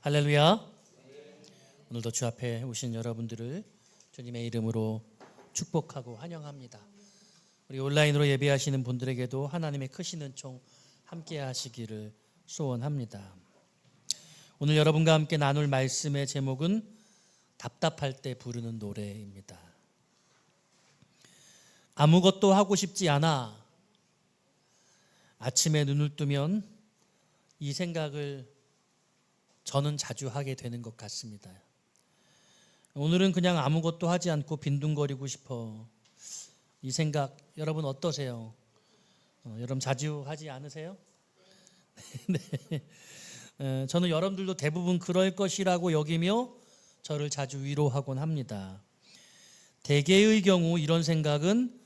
할렐루야. 오늘도 주 앞에 오신 여러분들을 주님의 이름으로 축복하고 환영합니다. 우리 온라인으로 예배하시는 분들에게도 하나님의 크신 은총 함께 하시기를 소원합니다. 오늘 여러분과 함께 나눌 말씀의 제목은 답답할 때 부르는 노래입니다. 아무것도 하고 싶지 않아. 아침에 눈을 뜨면 이 생각을 저는 자주 하게 되는 것 같습니다. 오늘은 그냥 아무것도 하지 않고 빈둥거리고 싶어. 이 생각 여러분 어떠세요? 여러분 자주 하지 않으세요? 네. 저는 여러분들도 대부분 그럴 것이라고 여기며 저를 자주 위로하곤 합니다. 대개의 경우 이런 생각은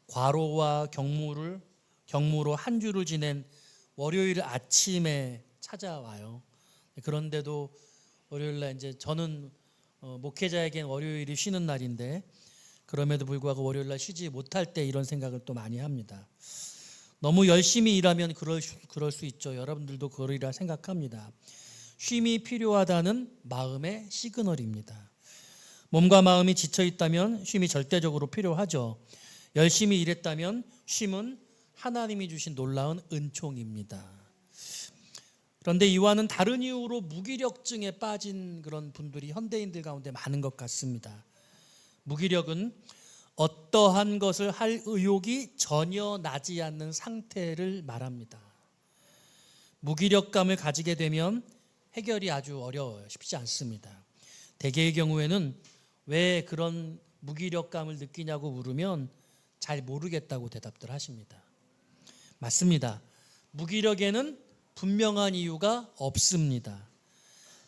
과로와 경무로 한 주를 지낸 월요일 아침에 찾아와요. 그런데도 월요일날 이제 저는 목회자에겐 월요일이 쉬는 날인데 그럼에도 불구하고 월요일날 쉬지 못할 때 이런 생각을 또 많이 합니다. 너무 열심히 일하면 그럴 수 있죠. 여러분들도 그러리라 생각합니다. 쉼이 필요하다는 마음의 시그널입니다. 몸과 마음이 지쳐 있다면 쉼이 절대적으로 필요하죠. 열심히 일했다면 쉼은 하나님이 주신 놀라운 은총입니다. 그런데 이와는 다른 이유로 무기력증에 빠진 그런 분들이 현대인들 가운데 많은 것 같습니다. 무기력은 어떠한 것을 할 의욕이 전혀 나지 않는 상태를 말합니다. 무기력감을 가지게 되면 해결이 아주 어려워요. 쉽지 않습니다. 대개의 경우에는 왜 그런 무기력감을 느끼냐고 물으면 잘 모르겠다고 대답들 하십니다. 맞습니다. 무기력에는 분명한 이유가 없습니다.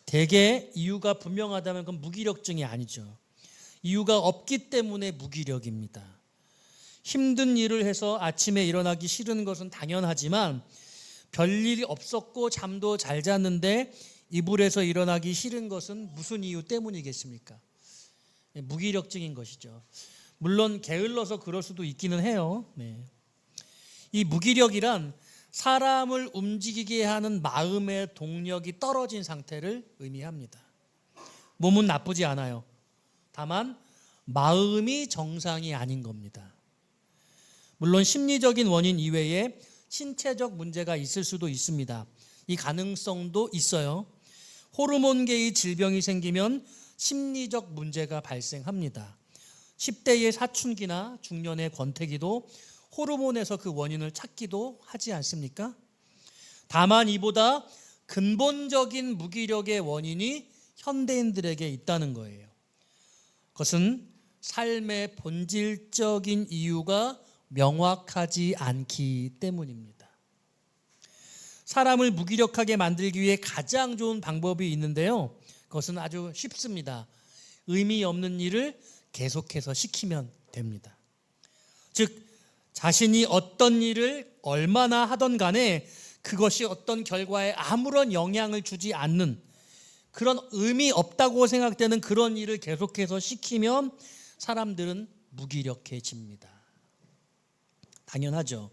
대개 이유가 분명하다면 그건 무기력증이 아니죠. 이유가 없기 때문에 무기력입니다. 힘든 일을 해서 아침에 일어나기 싫은 것은 당연하지만 별일이 없었고 잠도 잘 잤는데 이불에서 일어나기 싫은 것은 무슨 이유 때문이겠습니까? 무기력증인 것이죠. 물론 게을러서 그럴 수도 있기는 해요. 네. 이 무기력이란 사람을 움직이게 하는 마음의 동력이 떨어진 상태를 의미합니다. 몸은 나쁘지 않아요. 다만 마음이 정상이 아닌 겁니다. 물론 심리적인 원인 이외에 신체적 문제가 있을 수도 있습니다. 이 가능성도 있어요. 호르몬계의 질병이 생기면 심리적 문제가 발생합니다. 10대의 사춘기나 중년의 권태기도 호르몬에서 그 원인을 찾기도 하지 않습니까? 다만 이보다 근본적인 무기력의 원인이 현대인들에게 있다는 거예요. 그것은 삶의 본질적인 이유가 명확하지 않기 때문입니다. 사람을 무기력하게 만들기 위해 가장 좋은 방법이 있는데요. 그것은 아주 쉽습니다. 의미 없는 일을 계속해서 시키면 됩니다. 즉 자신이 어떤 일을 얼마나 하던 간에 그것이 어떤 결과에 아무런 영향을 주지 않는 그런 의미 없다고 생각되는 그런 일을 계속해서 시키면 사람들은 무기력해집니다. 당연하죠.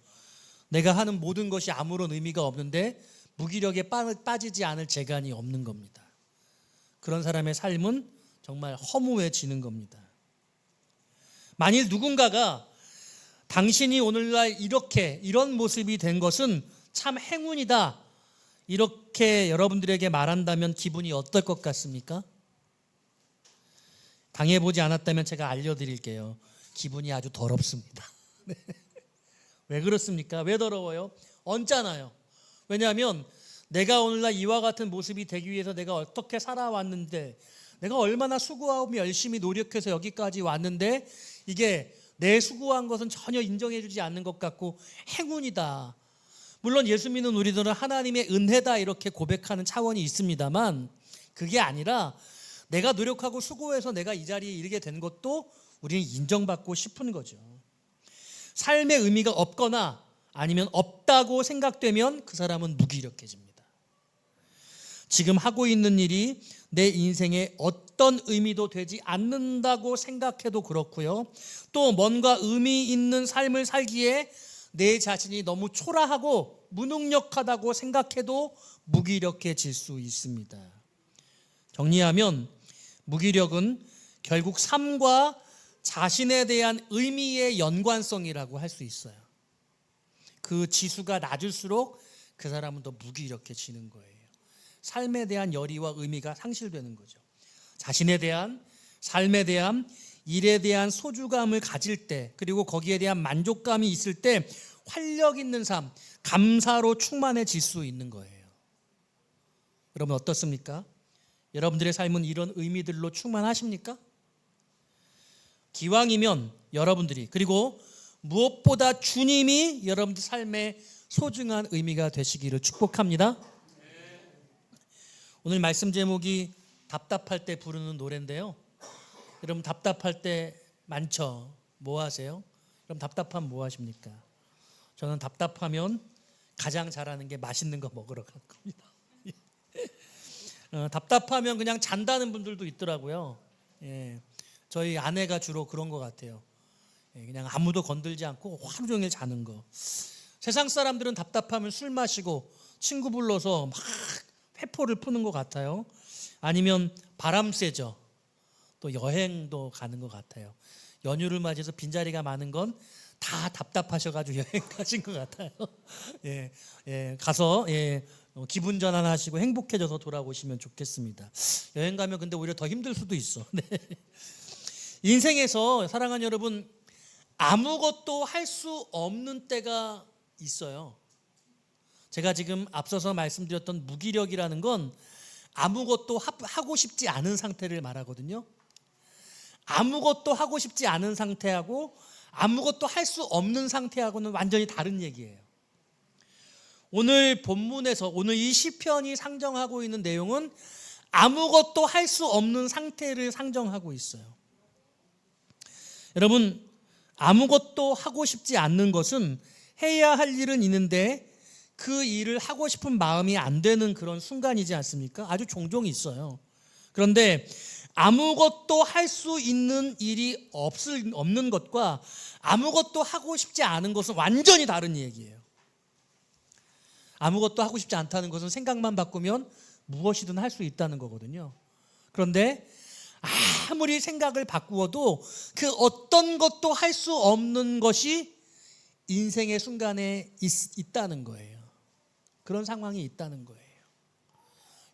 내가 하는 모든 것이 아무런 의미가 없는데 무기력에 빠지지 않을 재간이 없는 겁니다. 그런 사람의 삶은 정말 허무해지는 겁니다. 만일 누군가가 당신이 오늘날 이런 모습이 된 것은 참 행운이다 이렇게 여러분들에게 말한다면 기분이 어떨 것 같습니까? 당해보지 않았다면 제가 알려드릴게요. 기분이 아주 더럽습니다. 네. 왜 그렇습니까? 왜 더러워요? 언짢아요. 왜냐하면 내가 오늘날 이와 같은 모습이 되기 위해서 내가 어떻게 살아왔는데 내가 얼마나 수고하고 열심히 노력해서 여기까지 왔는데 이게 내 수고한 것은 전혀 인정해주지 않는 것 같고 행운이다. 물론 예수 믿는 우리들은 하나님의 은혜다 이렇게 고백하는 차원이 있습니다만 그게 아니라 내가 노력하고 수고해서 내가 이 자리에 이르게 된 것도 우리는 인정받고 싶은 거죠. 삶의 의미가 없거나 아니면 없다고 생각되면 그 사람은 무기력해집니다. 지금 하고 있는 일이 내 인생에 어떤 의미도 되지 않는다고 생각해도 그렇고요. 또 뭔가 의미 있는 삶을 살기에 내 자신이 너무 초라하고 무능력하다고 생각해도 무기력해질 수 있습니다. 정리하면 무기력은 결국 삶과 자신에 대한 의미의 연관성이라고 할 수 있어요. 그 지수가 낮을수록 그 사람은 더 무기력해지는 거예요. 삶에 대한 열의와 의미가 상실되는 거죠. 자신에 대한, 삶에 대한, 일에 대한 소주감을 가질 때, 그리고 거기에 대한 만족감이 있을 때 활력 있는 삶, 감사로 충만해질 수 있는 거예요. 여러분 어떻습니까? 여러분들의 삶은 이런 의미들로 충만하십니까? 기왕이면 여러분들이, 그리고 무엇보다 주님이 여러분들 삶의 소중한 의미가 되시기를 축복합니다. 오늘 말씀 제목이 답답할 때 부르는 노래인데요. 여러분 답답할 때 많죠? 뭐 하세요? 그럼 답답하면 뭐 하십니까? 저는 답답하면 가장 잘하는 게 맛있는 거 먹으러 갈 겁니다. 답답하면 그냥 잔다는 분들도 있더라고요. 저희 아내가 주로 그런 것 같아요. 그냥 아무도 건들지 않고 하루 종일 자는 거. 세상 사람들은 답답하면 술 마시고 친구 불러서 막 회포를 푸는 것 같아요. 아니면 바람 쐬죠. 또 여행도 가는 것 같아요. 연휴를 맞이해서 빈자리가 많은 건 다 답답하셔가지고 여행 가신 것 같아요. 가서 기분 전환하시고 행복해져서 돌아오시면 좋겠습니다. 여행 가면 근데 오히려 더 힘들 수도 있어. 네. 인생에서 사랑하는 여러분, 아무것도 할 수 없는 때가 있어요. 제가 지금 앞서서 말씀드렸던 무기력이라는 건 아무것도 하고 싶지 않은 상태를 말하거든요. 아무것도 하고 싶지 않은 상태하고 아무것도 할 수 없는 상태하고는 완전히 다른 얘기예요. 오늘 본문에서, 오늘 이 시편이 상정하고 있는 내용은 아무것도 할 수 없는 상태를 상정하고 있어요. 여러분, 아무것도 하고 싶지 않는 것은 해야 할 일은 있는데 그 일을 하고 싶은 마음이 안 되는 그런 순간이지 않습니까? 아주 종종 있어요. 그런데 아무것도 할 수 있는 일이 없는 것과 아무것도 하고 싶지 않은 것은 완전히 다른 얘기예요. 아무것도 하고 싶지 않다는 것은 생각만 바꾸면 무엇이든 할 수 있다는 거거든요. 그런데 아무리 생각을 바꾸어도 그 어떤 것도 할 수 없는 것이 인생의 순간에 있다는 거예요. 그런 상황이 있다는 거예요.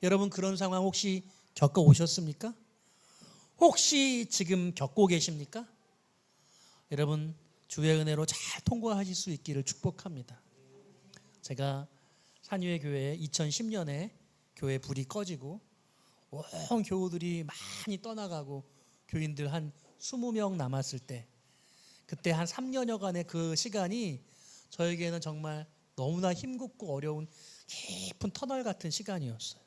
여러분 그런 상황 혹시 겪어오셨습니까? 혹시 지금 겪고 계십니까? 여러분 주의 은혜로 잘 통과하실 수 있기를 축복합니다. 제가 산유의 교회에 2010년에 교회 불이 꺼지고 온 교우들이 많이 떠나가고 교인들 한 20명 남았을 때, 그때 한 3년여간의 그 시간이 저에게는 정말 너무나 힘겹고 어려운 깊은 터널 같은 시간이었어요.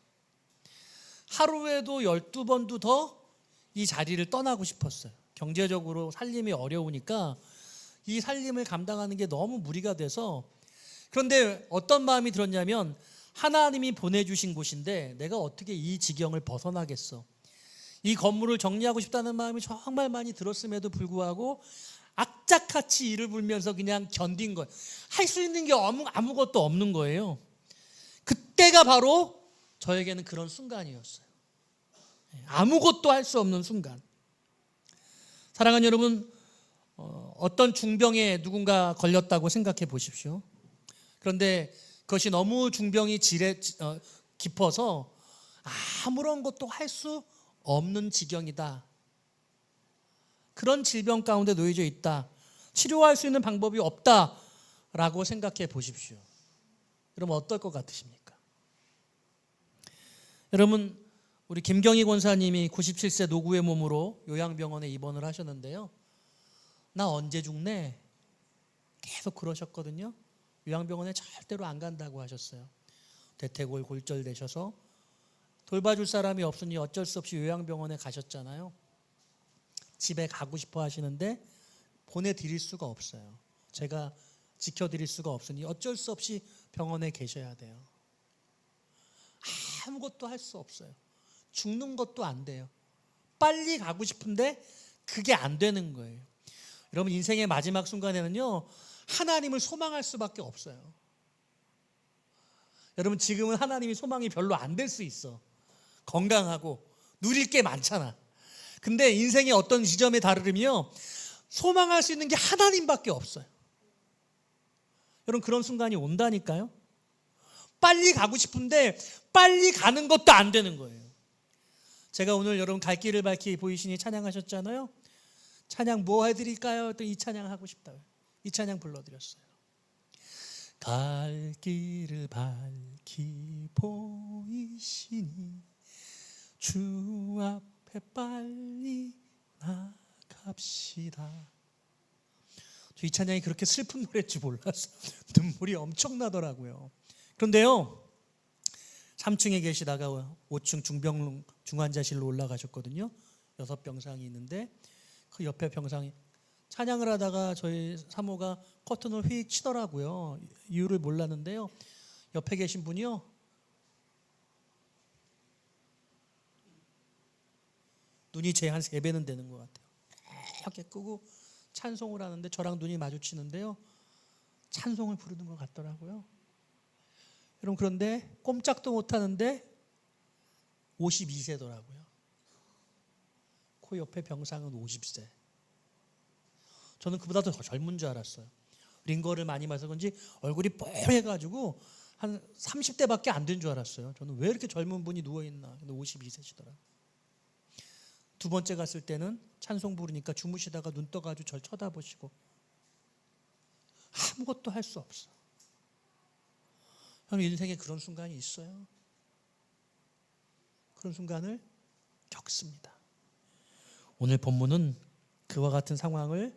하루에도 12번도 더 이 자리를 떠나고 싶었어요. 경제적으로 살림이 어려우니까 이 살림을 감당하는 게 너무 무리가 돼서. 그런데 어떤 마음이 들었냐면 하나님이 보내주신 곳인데 내가 어떻게 이 지경을 벗어나겠어. 이 건물을 정리하고 싶다는 마음이 정말 많이 들었음에도 불구하고 악착같이 이를 불면서 그냥 견딘 거예요. 할 수 있는 게 아무것도 없는 거예요. 그때가 바로 저에게는 그런 순간이었어요. 아무것도 할 수 없는 순간. 사랑하는 여러분, 어떤 중병에 누군가 걸렸다고 생각해 보십시오. 그런데 그것이 너무 중병이 깊어서 아무런 것도 할 수 없는 지경이다. 그런 질병 가운데 놓여져 있다. 치료할 수 있는 방법이 없다라고 생각해 보십시오. 여러분 어떨 것 같으십니까? 여러분 우리 김경희 권사님이 97세 노구의 몸으로 요양병원에 입원을 하셨는데요. 나 언제 죽네? 계속 그러셨거든요. 요양병원에 절대로 안 간다고 하셨어요. 대퇴골 골절되셔서 돌봐줄 사람이 없으니 어쩔 수 없이 요양병원에 가셨잖아요. 집에 가고 싶어 하시는데 보내드릴 수가 없어요. 제가 지켜드릴 수가 없으니 어쩔 수 없이 병원에 계셔야 돼요. 아무것도 할 수 없어요. 죽는 것도 안 돼요. 빨리 가고 싶은데 그게 안 되는 거예요. 여러분 인생의 마지막 순간에는요 하나님을 소망할 수밖에 없어요. 여러분 지금은 하나님이 소망이 별로 안 될 수 있어. 건강하고 누릴 게 많잖아. 근데 인생의 어떤 지점에 다르면요, 소망할 수 있는 게 하나님밖에 없어요. 여러분, 그런 순간이 온다니까요. 빨리 가고 싶은데 빨리 가는 것도 안 되는 거예요. 제가 오늘 여러분 갈 길을 밝히 보이시니 찬양하셨잖아요. 찬양 뭐 해드릴까요? 또 이 찬양 하고 싶다고요. 이 찬양 불러드렸어요. 갈 길을 밝히 보이시니 주 앞에 빨리 나갑시다. 저 이 찬양이 그렇게 슬픈 노래일 줄 몰랐어요. 눈물이 엄청나더라고요. 그런데요, 3층에 계시다가 5층 중병 중환자실로 올라가셨거든요. 6병상이 있는데 그 옆에 병상이 찬양을 하다가 저희 사모가 커튼을 휙 치더라고요. 이유를 몰랐는데요, 옆에 계신 분이요, 눈이 제 한 3배는 되는 것 같아요. 이렇게 끄고 찬송을 하는데 저랑 눈이 마주치는데요, 찬송을 부르는 것 같더라고요. 여러분, 그런데 꼼짝도 못하는데 52세더라고요. 그 옆에 병상은 50세. 저는 그보다 더 젊은 줄 알았어요. 링거를 많이 마셔서 그런지 얼굴이 뽀해가지고 한 30대밖에 안 된 줄 알았어요. 저는 왜 이렇게 젊은 분이 누워있나. 근데 52세시더라고요. 두 번째 갔을 때는 찬송 부르니까 주무시다가 눈 떠가지고 절 쳐다보시고 아무것도 할 수 없어. 여러분, 인생에 그런 순간이 있어요. 그런 순간을 겪습니다. 오늘 본문은 그와 같은 상황을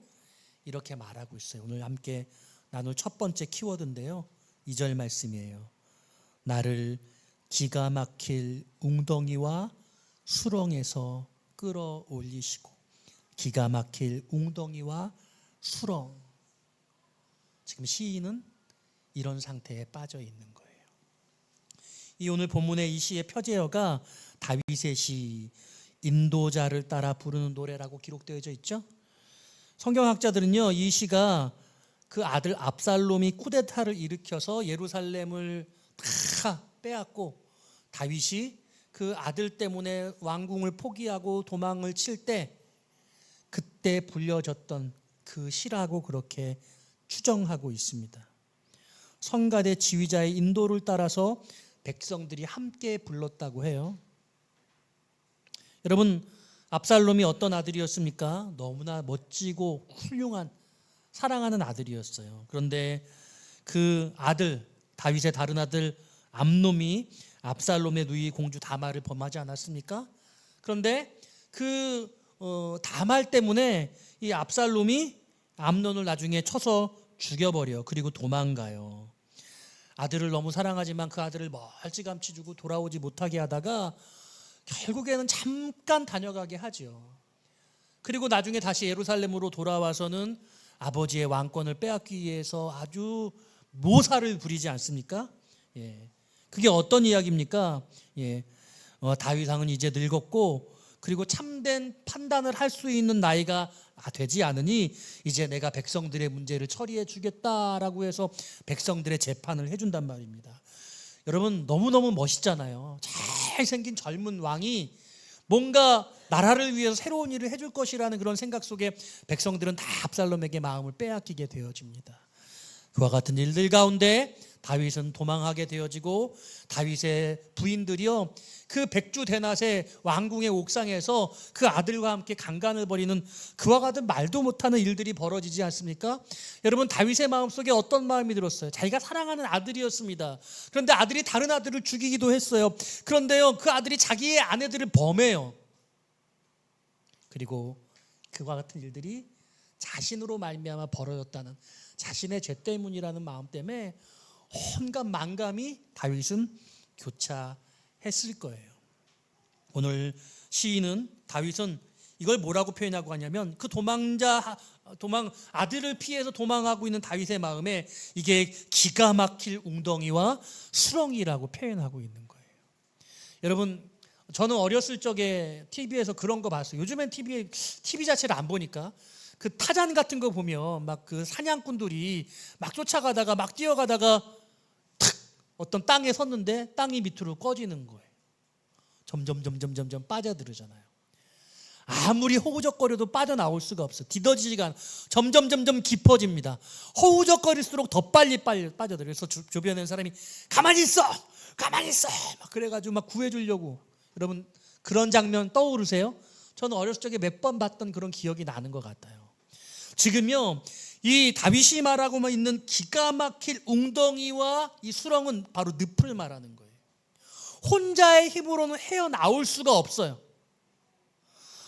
이렇게 말하고 있어요. 오늘 함께 나눌 첫 번째 키워드인데요, 2절 말씀이에요. 나를 기가 막힐 웅덩이와 수렁에서 끌어올리시고. 기가 막힐 웅덩이와 수렁. 지금 시인은 이런 상태에 빠져 있는 거예요. 이 오늘 본문의 이 시의 표제어가 다윗의 시, 인도자를 따라 부르는 노래라고 기록되어져 있죠. 성경학자들은요, 이 시가 그 아들 압살롬이 쿠데타를 일으켜서 예루살렘을 다 빼앗고 다윗이 그 아들 때문에 왕궁을 포기하고 도망을 칠 때 그때 불려졌던 그 시라고 그렇게 추정하고 있습니다. 성가대 지휘자의 인도를 따라서 백성들이 함께 불렀다고 해요. 여러분, 압살롬이 어떤 아들이었습니까? 너무나 멋지고 훌륭한 사랑하는 아들이었어요. 그런데 그 아들, 다윗의 다른 아들 암놈이 압살롬의 누이 공주 다말을 범하지 않았습니까? 그런데 그 다말 때문에 이 압살롬이 암논을 나중에 쳐서 죽여버려. 그리고 도망가요. 아들을 너무 사랑하지만 그 아들을 멀찌감치 주고 돌아오지 못하게 하다가 결국에는 잠깐 다녀가게 하죠. 그리고 나중에 다시 예루살렘으로 돌아와서는 아버지의 왕권을 빼앗기 위해서 아주 모사를 부리지 않습니까? 예. 그게 어떤 이야기입니까? 예. 다윗 왕은 이제 늙었고 그리고 참된 판단을 할 수 있는 나이가 되지 않으니 이제 내가 백성들의 문제를 처리해 주겠다라고 해서 백성들의 재판을 해준단 말입니다. 여러분, 너무너무 멋있잖아요. 잘생긴 젊은 왕이 뭔가 나라를 위해서 새로운 일을 해줄 것이라는 그런 생각 속에 백성들은 다 압살롬에게 마음을 빼앗기게 되어집니다. 그와 같은 일들 가운데 다윗은 도망하게 되어지고 다윗의 부인들이요, 그 백주대낮에 왕궁의 옥상에서 그 아들과 함께 강간을 벌이는 그와 같은 말도 못하는 일들이 벌어지지 않습니까? 여러분, 다윗의 마음속에 어떤 마음이 들었어요? 자기가 사랑하는 아들이었습니다. 그런데 아들이 다른 아들을 죽이기도 했어요. 그런데요, 그 아들이 자기의 아내들을 범해요. 그리고 그와 같은 일들이 자신으로 말미암아 벌어졌다는, 자신의 죄 때문이라는 마음 때문에 온갖 만감이 다윗은 교차했을 거예요. 오늘 시인은, 다윗은 이걸 뭐라고 표현하고 하냐면, 그 아들을 피해서 도망하고 있는 다윗의 마음에 이게 기가 막힐 웅덩이와 수렁이라고 표현하고 있는 거예요. 여러분, 저는 어렸을 적에 TV에서 그런 거 봤어요. 요즘엔 TV 자체를 안 보니까 그 타잔 같은 거 보면 막 그 사냥꾼들이 막 쫓아가다가 막 뛰어가다가 탁 어떤 땅에 섰는데 땅이 밑으로 꺼지는 거예요. 점점 빠져들잖아요. 아무리 허우적거려도 빠져나올 수가 없어. 디뎌지지가 않아. 점점 깊어집니다. 허우적거릴수록 더 빨리 빠져들어요. 그래서 주변에 사람이 가만히 있어 막 그래가지고 막 구해주려고. 여러분 그런 장면 떠오르세요? 저는 어렸을 적에 몇 번 봤던 그런 기억이 나는 것 같아요. 지금요 이 다윗이 말하고 있는 기가 막힐 웅덩이와 이 수렁은 바로 늪을 말하는 거예요. 혼자의 힘으로는 헤어나올 수가 없어요.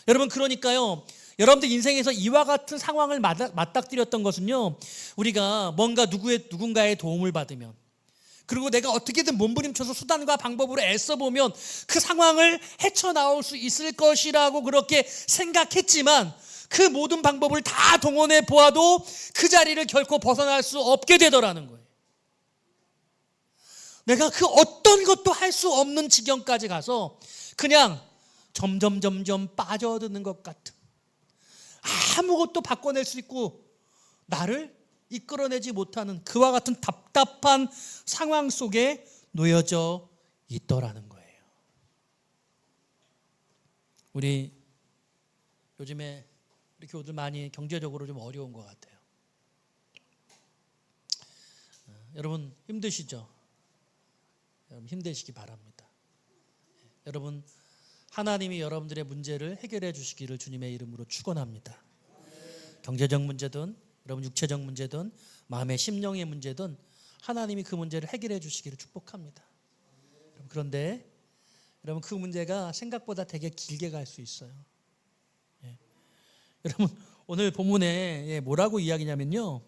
여러분 그러니까요 여러분들 인생에서 이와 같은 상황을 맞닥뜨렸던 것은요 우리가 뭔가 누군가의 도움을 받으면 그리고 내가 어떻게든 몸부림쳐서 수단과 방법으로 애써보면 그 상황을 헤쳐나올 수 있을 것이라고 그렇게 생각했지만 그 모든 방법을 다 동원해 보아도 그 자리를 결코 벗어날 수 없게 되더라는 거예요. 내가 그 어떤 것도 할 수 없는 지경까지 가서 그냥 점점 빠져드는 것 같은, 아무것도 바꿔낼 수 있고 나를 이끌어내지 못하는 그와 같은 답답한 상황 속에 놓여져 있더라는 거예요. 우리 요즘에 우리 교우들 많이 경제적으로 좀 어려운 것 같아요. 여러분 힘드시죠? 여러분 힘내시기 바랍니다. 여러분 하나님이 여러분들의 문제를 해결해 주시기를 주님의 이름으로 축원합니다. 경제적 문제든 여러분 육체적 문제든 마음의 심령의 문제든 하나님이 그 문제를 해결해 주시기를 축복합니다. 그런데 여러분 그 문제가 생각보다 되게 길게 갈 수 있어요. 여러분 오늘 본문에 뭐라고 이야기냐면요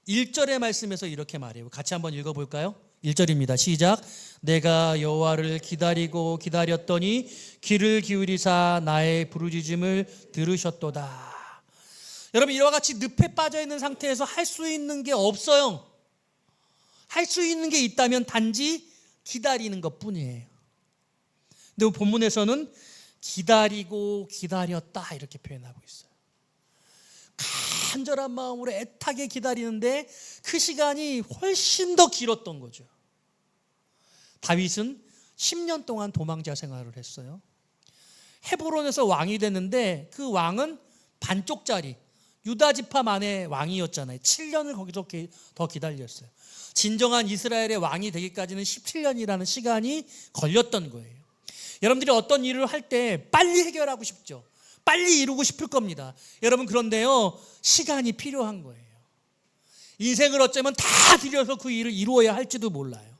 1절의 말씀에서 이렇게 말해요. 같이 한번 읽어볼까요? 1절입니다. 시작. 내가 여호와를 기다리고 기다렸더니 귀를 기울이사 나의 부르짖음을 들으셨도다. 여러분 이와 같이 늪에 빠져있는 상태에서 할 수 있는 게 없어요. 할 수 있는 게 있다면 단지 기다리는 것뿐이에요. 근데 본문에서는 기다리고 기다렸다 이렇게 표현하고 있어요. 간절한 마음으로 애타게 기다리는데 그 시간이 훨씬 더 길었던 거죠. 다윗은 10년 동안 도망자 생활을 했어요. 헤브론에서 왕이 됐는데 그 왕은 반쪽짜리 유다 지파만의 왕이었잖아요. 7년을 거기서 더 기다렸어요. 진정한 이스라엘의 왕이 되기까지는 17년이라는 시간이 걸렸던 거예요. 여러분들이 어떤 일을 할 때 빨리 해결하고 싶죠. 빨리 이루고 싶을 겁니다. 여러분 그런데요 시간이 필요한 거예요. 인생을 어쩌면 다 들여서 그 일을 이루어야 할지도 몰라요.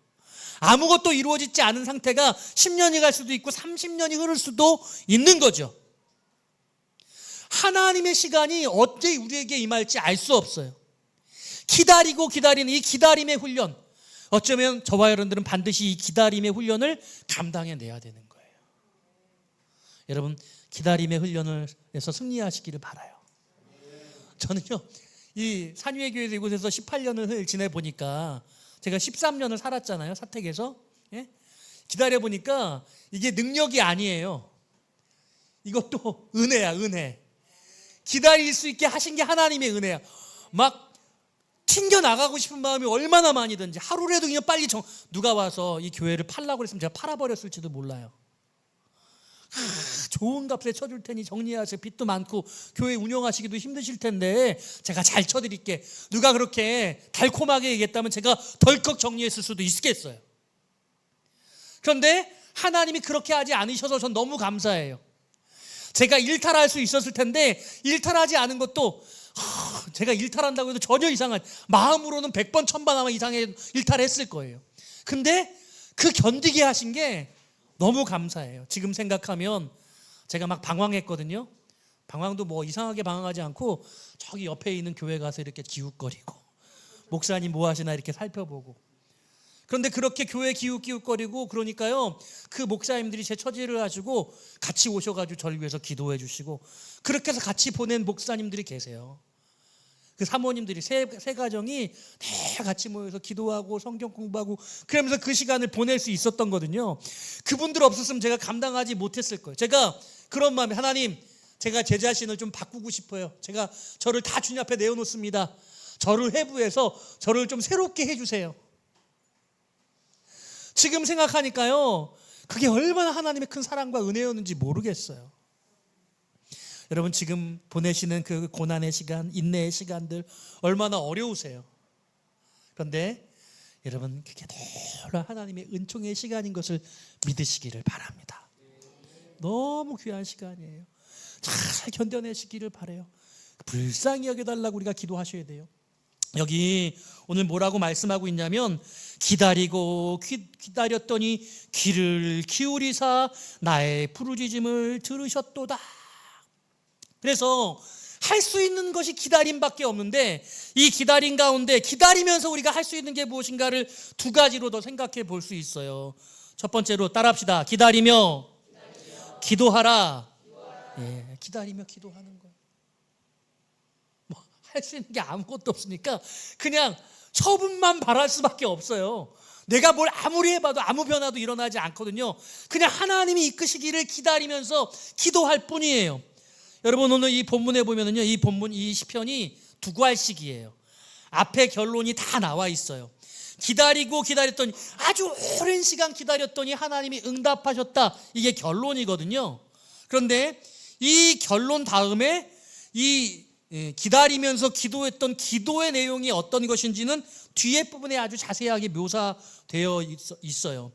아무것도 이루어지지 않은 상태가 10년이 갈 수도 있고 30년이 흐를 수도 있는 거죠. 하나님의 시간이 언제 우리에게 임할지 알 수 없어요. 기다리고 기다리는 이 기다림의 훈련, 어쩌면 저와 여러분들은 반드시 이 기다림의 훈련을 감당해내야 되는 거예요. 여러분 기다림의 훈련을 해서 승리하시기를 바라요. 저는요 이 산위의 교회에서 이곳에서 18년을 지내보니까 제가 13년을 살았잖아요. 사택에서. 기다려보니까 이게 능력이 아니에요. 이것도 은혜야, 은혜. 기다릴 수 있게 하신 게 하나님의 은혜야. 막 튕겨나가고 싶은 마음이 얼마나 많이든지 하루라도 그냥 빨리 누가 와서 이 교회를 팔라고 그랬으면 제가 팔아버렸을지도 몰라요. 좋은 값에 쳐줄 테니 정리하세요. 빚도 많고 교회 운영하시기도 힘드실 텐데 제가 잘 쳐드릴게. 누가 그렇게 달콤하게 얘기했다면 제가 덜컥 정리했을 수도 있겠어요. 그런데 하나님이 그렇게 하지 않으셔서 전 너무 감사해요. 제가 일탈할 수 있었을 텐데 일탈하지 않은 것도 제가 일탈한다고 해도 전혀 이상한, 마음으로는 100번 1000번 아마 이상의 일탈했을 거예요. 근데 그 견디게 하신 게 너무 감사해요. 지금 생각하면 제가 막 방황했거든요. 방황도 뭐 이상하게 방황하지 않고 저기 옆에 있는 교회 가서 이렇게 기웃거리고 목사님 뭐 하시나 이렇게 살펴보고. 그런데 그렇게 교회 기웃기웃거리고 그러니까요 그 목사님들이 제 처지를 아시고 같이 오셔가지고 저를 위해서 기도해 주시고 그렇게 해서 같이 보낸 목사님들이 계세요. 그 사모님들이 세 가정이 다 같이 모여서 기도하고 성경 공부하고 그러면서 그 시간을 보낼 수 있었던 거거든요. 그분들 없었으면 제가 감당하지 못했을 거예요. 제가 그런 마음에 하나님 제가 제 자신을 좀 바꾸고 싶어요. 제가 저를 다 주님 앞에 내어놓습니다. 저를 회부해서 저를 좀 새롭게 해주세요. 지금 생각하니까요 그게 얼마나 하나님의 큰 사랑과 은혜였는지 모르겠어요. 여러분 지금 보내시는 그 고난의 시간, 인내의 시간들 얼마나 어려우세요. 그런데 여러분 그게 너무나 하나님의 은총의 시간인 것을 믿으시기를 바랍니다. 너무 귀한 시간이에요. 잘 견뎌내시기를 바라요. 불쌍히 여겨달라고 우리가 기도하셔야 돼요. 여기 오늘 뭐라고 말씀하고 있냐면 기다리고 기다렸더니 귀를 기울이사 나의 부르짖음을 들으셨도다. 그래서 할 수 있는 것이 기다림밖에 없는데 이 기다림 가운데 기다리면서 우리가 할 수 있는 게 무엇인가를 두 가지로 더 생각해 볼 수 있어요. 첫 번째로 따라합시다. 기다리며 기도하라. 예, 기다리며 기도하는 거예요. 뭐 할 수 있는 게 아무것도 없으니까 그냥 처분만 바랄 수밖에 없어요. 내가 뭘 아무리 해봐도 아무 변화도 일어나지 않거든요. 그냥 하나님이 이끄시기를 기다리면서 기도할 뿐이에요. 여러분 오늘 이 본문에 보면은요, 이 본문 이 시편이 두 괄씩이에요. 앞에 결론이 다 나와 있어요. 기다리고 기다렸더니 아주 오랜 시간 기다렸더니 하나님이 응답하셨다. 이게 결론이거든요. 그런데 이 결론 다음에 이 기다리면서 기도했던 기도의 내용이 어떤 것인지는 뒤에 부분에 아주 자세하게 묘사되어 있어요.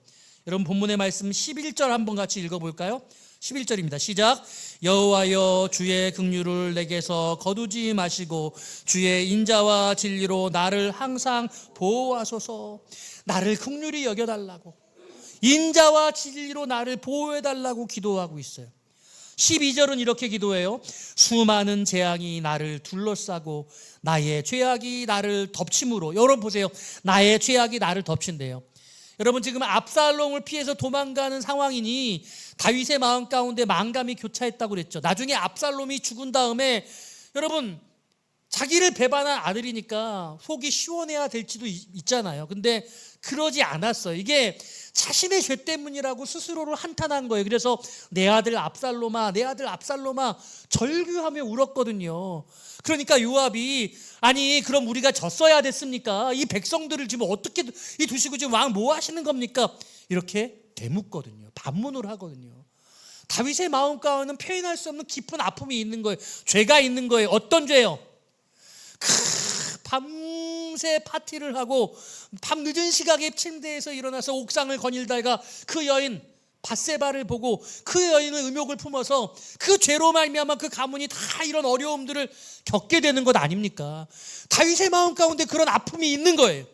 여러분 본문의 말씀 11절 한번 같이 읽어볼까요? 11절입니다. 시작. 여호와여 주의 긍휼을 내게서 거두지 마시고 주의 인자와 진리로 나를 항상 보호하소서. 나를 긍휼히 여겨달라고, 인자와 진리로 나를 보호해달라고 기도하고 있어요. 12절은 이렇게 기도해요. 수많은 재앙이 나를 둘러싸고 나의 죄악이 나를 덮침으로. 여러분 보세요. 나의 죄악이 나를 덮친대요. 여러분 지금 압살롬을 피해서 도망가는 상황이니 다윗의 마음 가운데 만감이 교차했다고 그랬죠. 나중에 압살롬이 죽은 다음에 여러분 자기를 배반한 아들이니까 속이 시원해야 될지도 있잖아요. 근데 그러지 않았어요. 이게 자신의 죄 때문이라고 스스로를 한탄한 거예요. 그래서 내 아들 압살롬아, 내 아들 압살롬아 절규하며 울었거든요. 그러니까 요압이 아니 그럼 우리가 졌어야 됐습니까? 이 백성들을 지금 어떻게 두시고 지금 왕 뭐 하시는 겁니까? 이렇게 되묻거든요. 반문을 하거든요. 다윗의 마음 가운데는 표현할 수 없는 깊은 아픔이 있는 거예요. 죄가 있는 거예요. 어떤 죄요? 밤새 파티를 하고 밤 늦은 시각에 침대에서 일어나서 옥상을 거닐다가 그 여인 밧세바를 보고 그 여인의 의욕을 품어서 그 죄로 말미암아 그 가문이 다 이런 어려움들을 겪게 되는 것 아닙니까? 다윗의 마음 가운데 그런 아픔이 있는 거예요.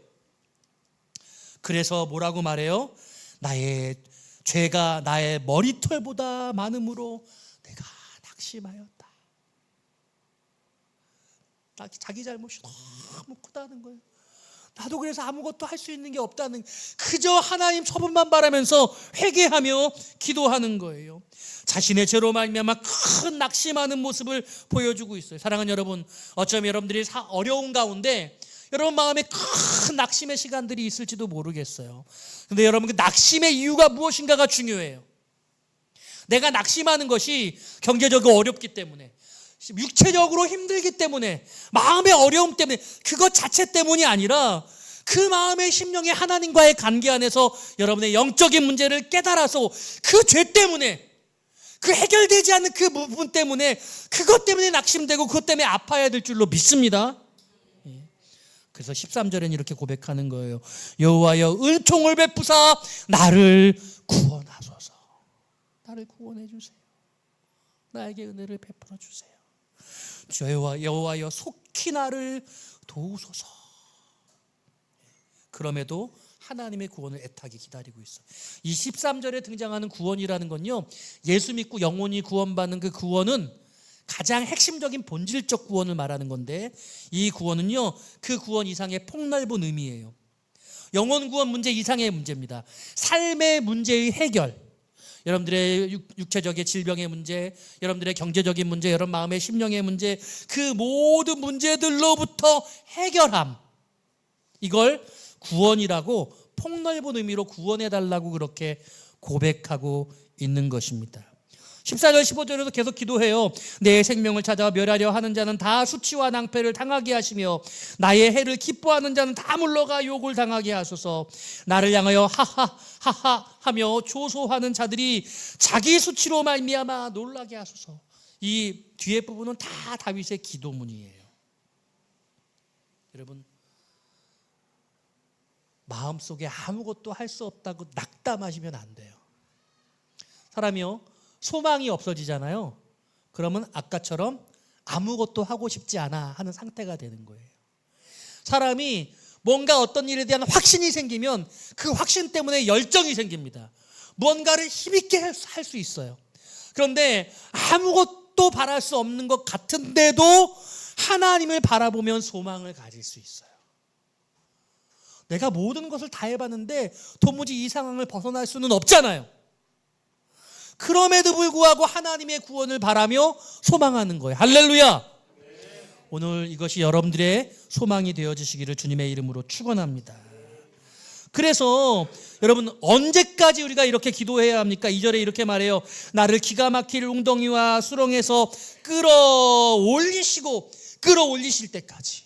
그래서 뭐라고 말해요? 나의 죄가 나의 머리털보다 많음으로 내가 낙심하였다. 자기 잘못이 너무 크다는 거예요. 나도 그래서 아무것도 할 수 있는 게 없다는, 그저 하나님 처분만 바라면서 회개하며 기도하는 거예요. 자신의 죄로 말미암아 큰 낙심하는 모습을 보여주고 있어요. 사랑하는 여러분, 어쩌면 여러분들이 어려운 가운데 여러분 마음에 큰 낙심의 시간들이 있을지도 모르겠어요. 근데 여러분 그 낙심의 이유가 무엇인가가 중요해요. 내가 낙심하는 것이 경제적으로 어렵기 때문에, 육체적으로 힘들기 때문에, 마음의 어려움 때문에, 그것 자체 때문이 아니라 그 마음의 심령의 하나님과의 관계 안에서 여러분의 영적인 문제를 깨달아서 그 죄 때문에, 그 해결되지 않는 그 부분 때문에, 그것 때문에 낙심되고 그것 때문에 아파야 될 줄로 믿습니다. 그래서 13절에는 이렇게 고백하는 거예요. 여호와여 은총을 베푸사 나를 구원하소서. 나를 구원해 주세요. 나에게 은혜를 베풀어 주세요. 여호와여 속히 나를 도우소서. 그럼에도 하나님의 구원을 애타게 기다리고 있어요. 이 13절에 등장하는 구원이라는 건요, 예수 믿고 영혼이 구원받는 그 구원은 가장 핵심적인 본질적 구원을 말하는 건데, 이 구원은요 그 구원 이상의 폭넓은 의미예요. 영혼 구원 문제 이상의 문제입니다. 삶의 문제의 해결, 여러분들의 육체적인 질병의 문제, 여러분들의 경제적인 문제, 여러분 마음의 심령의 문제, 그 모든 문제들로부터 해결함, 이걸 구원이라고 폭넓은 의미로 구원해달라고 그렇게 고백하고 있는 것입니다. 14절 15절에도 계속 기도해요. 내 생명을 찾아 멸하려 하는 자는 다 수치와 낭패를 당하게 하시며 나의 해를 기뻐하는 자는 다 물러가 욕을 당하게 하소서. 나를 향하여 하하 하하 하며 조소하는 자들이 자기 수치로 말미암아 놀라게 하소서. 이 뒤에 부분은 다 다윗의 기도문이에요. 여러분, 마음속에 아무것도 할 수 없다고 낙담하시면 안 돼요. 사람이요, 소망이 없어지잖아요. 그러면 아까처럼 아무것도 하고 싶지 않아 하는 상태가 되는 거예요. 사람이 뭔가 어떤 일에 대한 확신이 생기면 그 확신 때문에 열정이 생깁니다. 뭔가를 힘있게 할 수 있어요. 그런데 아무것도 바랄 수 없는 것 같은데도 하나님을 바라보면 소망을 가질 수 있어요. 내가 모든 것을 다 해봤는데 도무지 이 상황을 벗어날 수는 없잖아요. 그럼에도 불구하고 하나님의 구원을 바라며 소망하는 거예요. 할렐루야. 오늘 이것이 여러분들의 소망이 되어지시기를 주님의 이름으로 축원합니다. 그래서 여러분, 언제까지 우리가 이렇게 기도해야 합니까? 2절에 이렇게 말해요. 나를 기가 막힐 웅덩이와 수렁에서 끌어올리실 때까지.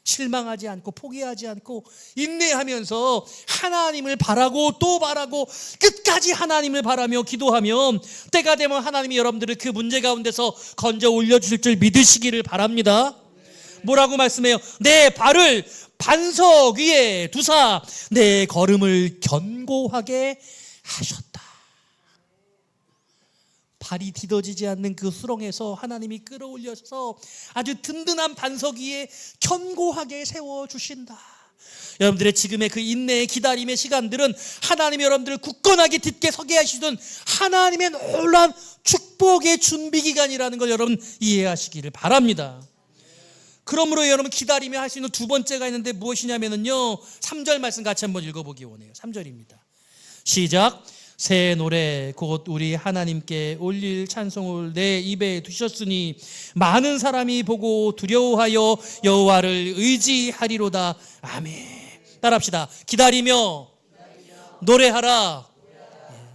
실망하지 않고 포기하지 않고 인내하면서 하나님을 바라고 또 바라고 끝까지 하나님을 바라며 기도하면 때가 되면 하나님이 여러분들을 그 문제 가운데서 건져 올려주실 줄 믿으시기를 바랍니다. 뭐라고 말씀해요? 내 발을 반석 위에 두사 내 걸음을 견고하게 하셨다. 발이 디뎌지지 않는 그 수렁에서 하나님이 끌어올려서 아주 든든한 반석 위에 견고하게 세워주신다. 여러분들의 지금의 그 인내의 기다림의 시간들은 하나님이 여러분들을 굳건하게 딛게 서게 하시던 하나님의 놀라운 축복의 준비 기간이라는 걸 여러분 이해하시기를 바랍니다. 그러므로 여러분 기다리며 할 수 있는 두 번째가 있는데 무엇이냐면요, 3절 말씀 같이 한번 읽어보기 원해요. 3절입니다. 시작. 새 노래 곧 우리 하나님께 올릴 찬송을 내 입에 두셨으니 많은 사람이 보고 두려워하여 여호와를 의지하리로다. 아멘. 따라합시다. 기다리며 노래하라.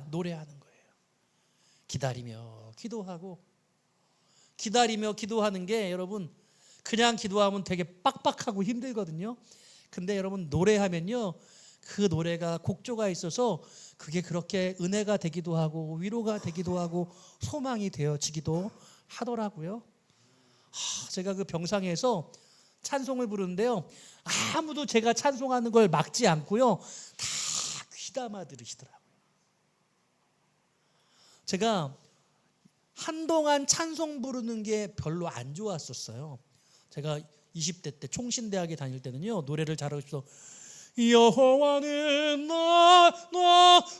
노래하는 거예요. 기다리며 기도하고, 기다리며 기도하는 게 여러분 그냥 기도하면 되게 빡빡하고 힘들거든요. 근데 여러분 노래하면요, 그 노래가 곡조가 있어서 그게 그렇게 은혜가 되기도 하고 위로가 되기도 하고 소망이 되어지기도 하더라고요. 제가 그 병상에서 찬송을 부르는데요, 아무도 제가 찬송하는 걸 막지 않고요, 다 귀담아 들으시더라고요. 제가 한동안 찬송 부르는 게 별로 안 좋았었어요. 제가 20대 때 총신대학에 다닐 때는요, 노래를 잘하고 싶어서 여호와는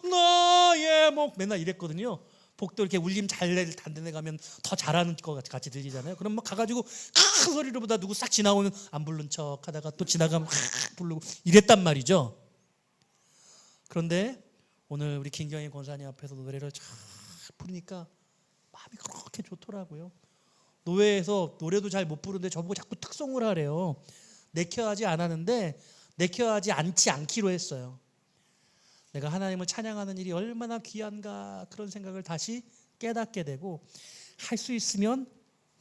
나의 목 맨날 이랬거든요. 복도 이렇게 울림 잘 낼 단데 가면 더 잘하는 것 같이 들리잖아요. 그럼 막 가가지고 큰 소리로 보다 누구 싹 지나오면 안 부른 척 하다가 또 지나가면 부르고 이랬단 말이죠. 그런데 오늘 우리 김경희 권사님 앞에서 노래를 쫙 부르니까 마음이 그렇게 좋더라고요. 노회에서 노래도 잘 못 부르는데 저보고 자꾸 특송을 하래요. 내켜하지 않았는데 내켜하지 않기로 했어요. 내가 하나님을 찬양하는 일이 얼마나 귀한가, 그런 생각을 다시 깨닫게 되고 할 수 있으면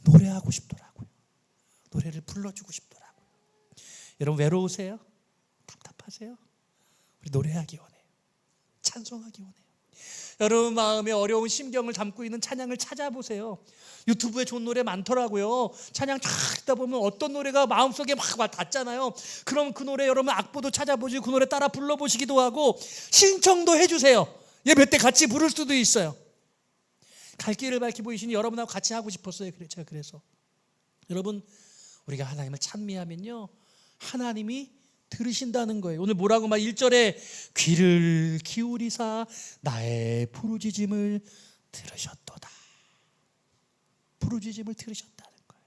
노래하고 싶더라고요. 노래를 불러주고 싶더라고요. 여러분 외로우세요? 답답하세요? 우리 노래하기 원해요. 찬송하기 원해요. 여러분 마음에 어려운 심경을 담고 있는 찬양을 찾아보세요. 유튜브에 좋은 노래 많더라고요. 찬양 쫙 듣다 보면 어떤 노래가 마음속에 막 닿잖아요. 그럼 그 노래 여러분 악보도 찾아보시고 그 노래 따라 불러보시기도 하고 신청도 해주세요. 예배 때 같이 부를 수도 있어요. 갈 길을 밝히 보이시니 여러분하고 같이 하고 싶었어요. 제가 그래서 여러분, 우리가 하나님을 찬미하면요, 하나님이 들으신다는 거예요. 오늘 뭐라고 막 1절에 귀를 기울이사 나의 부르짖음을 들으셨도다. 부르짖음을 들으셨다는 거예요.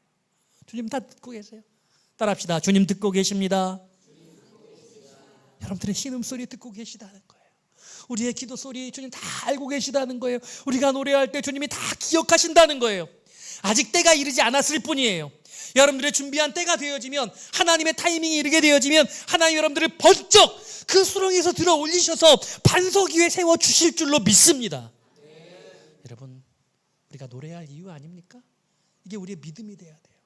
주님 다 듣고 계세요. 따라합시다. 주님 듣고 계십니다. 여러분들의 신음소리 듣고 계시다는 거예요. 우리의 기도 소리 주님 다 알고 계시다는 거예요. 우리가 노래할 때 주님이 다 기억하신다는 거예요. 아직 때가 이르지 않았을 뿐이에요. 여러분들의 준비한 때가 되어지면, 하나님의 타이밍이 이르게 되어지면 하나님 여러분들을 번쩍 그 수렁에서 들어 올리셔서 반석 위에 세워 주실 줄로 믿습니다. 여러분, 우리가 노래해야 할 이유 아닙니까? 이게 우리의 믿음이 돼야 돼요.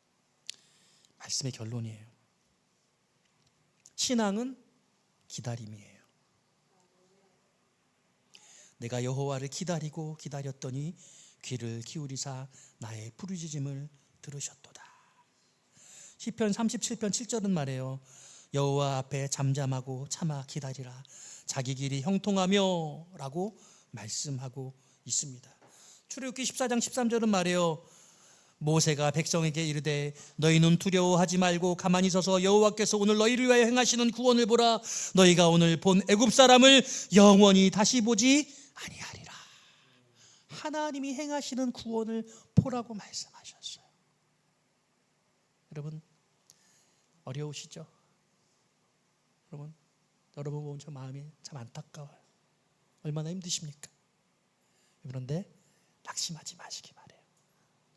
말씀의 결론이에요. 신앙은 기다림이에요. 내가 여호와를 기다리고 기다렸더니 귀를 기울이사 나의 부르짖음을 들으셨도다. 시편 37편 7절은 말해요. 여호와 앞에 잠잠하고 참아 기다리라. 자기 길이 형통하며 라고 말씀하고 있습니다. 출애굽기 14장 13절은 말해요. 모세가 백성에게 이르되 너희는 두려워하지 말고 가만히 서서 여호와께서 오늘 너희를 위하여 행하시는 구원을 보라. 너희가 오늘 본 애굽 사람을 영원히 다시 보지 아니하리라. 하나님이 행하시는 구원을 보라고 말씀하셨어요. 여러분, 어려우시죠? 여러분 보면 저 마음이 참 안타까워요. 얼마나 힘드십니까? 그런데 낙심하지 마시기 바래요.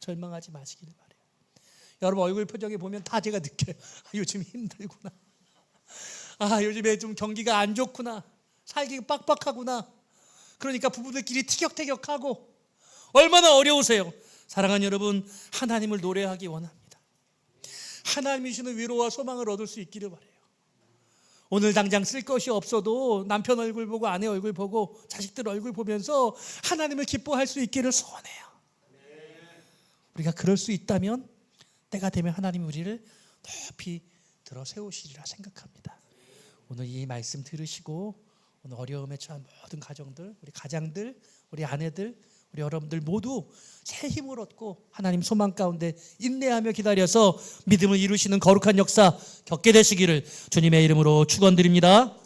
절망하지 마시기를 바래요. 여러분 얼굴 표정에 보면 다 제가 느껴요. 요즘 힘들구나. 요즘에 좀 경기가 안 좋구나. 살기가 빡빡하구나. 그러니까 부부들끼리 티격태격하고 얼마나 어려우세요. 사랑하는 여러분, 하나님을 노래하기 원합니다. 하나님이 주시는 위로와 소망을 얻을 수 있기를 바래요. 오늘 당장 쓸 것이 없어도 남편 얼굴 보고 아내 얼굴 보고 자식들 얼굴 보면서 하나님을 기뻐할 수 있기를 소원해요. 우리가 그럴 수 있다면 때가 되면 하나님이 우리를 높이 들어 세우시리라 생각합니다. 오늘 이 말씀 들으시고 오늘 어려움에 처한 모든 가정들, 우리 가장들, 우리 아내들, 우리 여러분들 모두 새 힘을 얻고 하나님 소망 가운데 인내하며 기다려서 믿음을 이루시는 거룩한 역사 겪게 되시기를 주님의 이름으로 축원드립니다.